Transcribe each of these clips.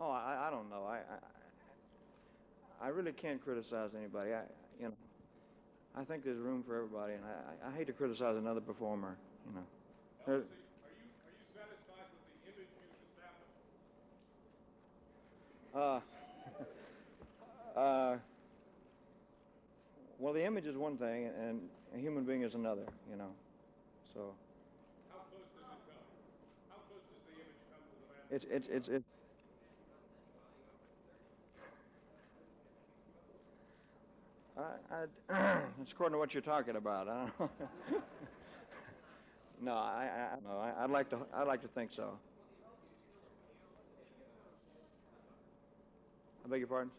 Oh, I don't know. I really can't criticize anybody. I think there's room for everybody, and I hate to criticize another performer. You know. Elvis, are you satisfied with the image you've established? Uh, uh, well, the image is one thing, and a human being is another. You know. So. How close does it come? How close does the image come to the man? It's. It's according to what you're talking about. I don't know. No, no. I'd like to think so. I beg your pardon?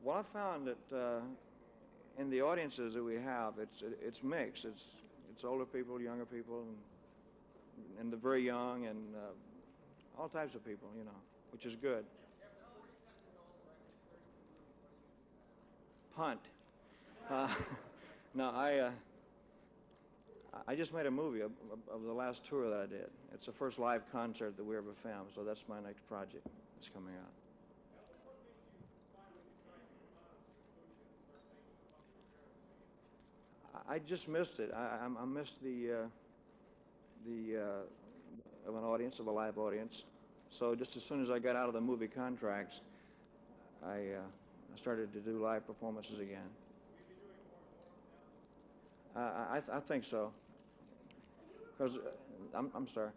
Well, I found that in the audiences that we have, it's mixed. It's older people, younger people, and the very young, and all types of people, you know, which is good. Punt. No, I just made a movie of the last tour that I did. It's the first live concert that we ever filmed, so that's my next project that's coming out. I just missed it. I missed the of an audience, of a live audience. So just as soon as I got out of the movie contracts, I started to do live performances again. I think so. Because I'm sorry,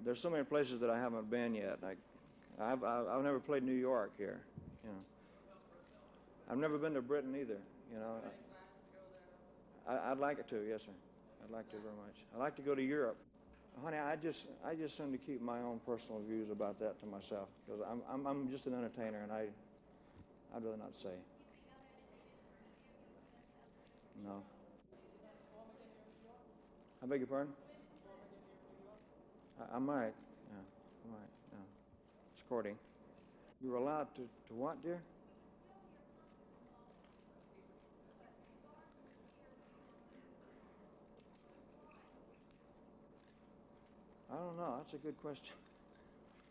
there's so many places that I haven't been yet. I've never played New York here. You know, I've never been to Britain either. You know, I'd like it to. Yes, sir. I'd like to very much. I'd like to go to Europe. Honey, I just seem to keep my own personal views about that to myself because I'm just an entertainer and I'd rather not say. No. I beg your pardon? I might. Yeah, I might. Yeah. It's courting. You were allowed to what, dear? I don't know. That's a good question.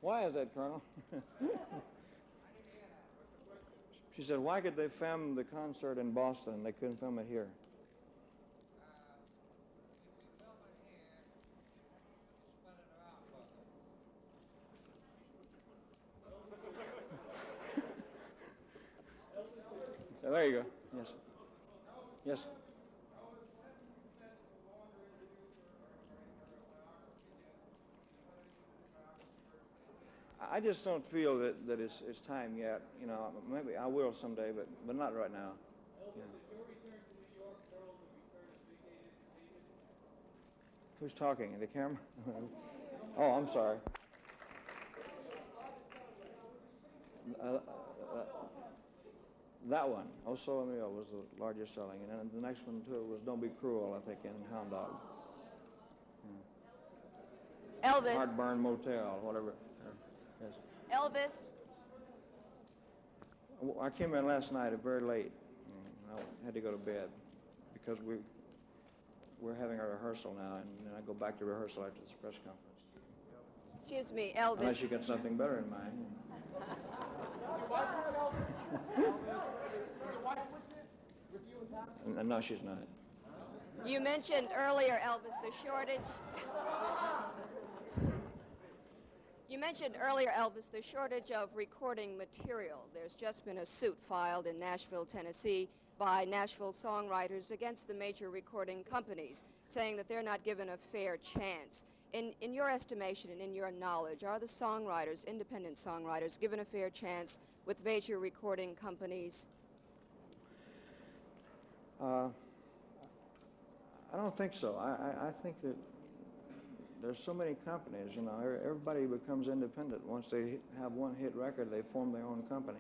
Why is that, Colonel? She said, why could they film the concert in Boston and they couldn't film it here? So there you go. Yes. Yes. I just don't feel that it's time yet. You know, maybe I will someday, but not right now. Yeah. Who's talking? The camera? Oh, I'm sorry. That one, Oh Solo Mio, was the largest selling, and then the next one to it was Don't Be Cruel, I think, in Hound Dog. Elvis. Heartburn Motel, whatever. Yes. Elvis. I came in last night very late. I had to go to bed because we're having a rehearsal now, and then I go back to rehearsal after this press conference. Excuse me, Elvis. Unless you got something better in mind. No, she's not. You mentioned earlier, Elvis, the shortage. You mentioned earlier, Elvis, the shortage of recording material. There's just been a suit filed in Nashville, Tennessee, by Nashville songwriters against the major recording companies, saying that they're not given a fair chance. In your estimation and in your knowledge, are the songwriters, independent songwriters, given a fair chance with major recording companies? I don't think so. I think that there's so many companies, you know, everybody becomes independent. Once they have one hit record, they form their own company.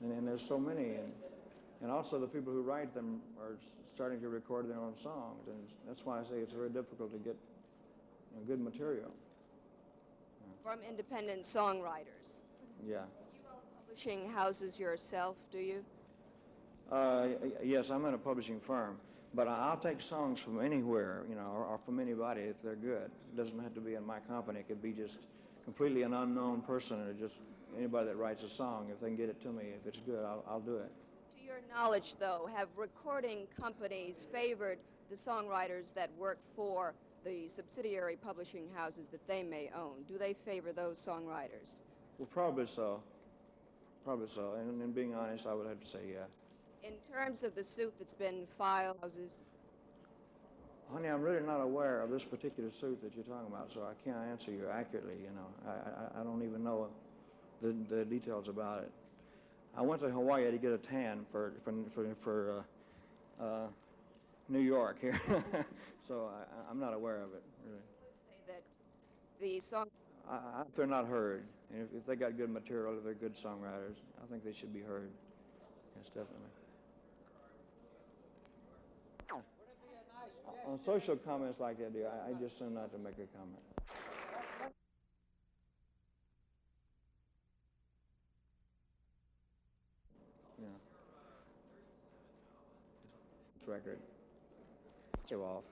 And there's so many. And also the people who write them are starting to record their own songs. And that's why I say it's very difficult to get good material. From independent songwriters? Yeah. You own publishing houses yourself, do you? Yes, I'm in a publishing firm. But I'll take songs from anywhere, you know, or from anybody if they're good. It doesn't have to be in my company. It could be just completely an unknown person or just anybody that writes a song. If they can get it to me, if it's good, I'll do it. To your knowledge, though, have recording companies favored the songwriters that work for the subsidiary publishing houses that they may own? Do they favor those songwriters? Well, probably so. Probably so. And being honest, I would have to say yeah. In terms of the suit that's been filed, Honey, I'm really not aware of this particular suit that you're talking about, so I can't answer you accurately, you know. I don't even know the details about it. I went to Hawaii to get a tan for New York here, so I'm not aware of it, really. say that the song If they're not heard, and if they got good material, if they're good songwriters, I think they should be heard. Yes, definitely. On social comments like that, dear, I just tend not to make a comment. Yeah. This record. Show off.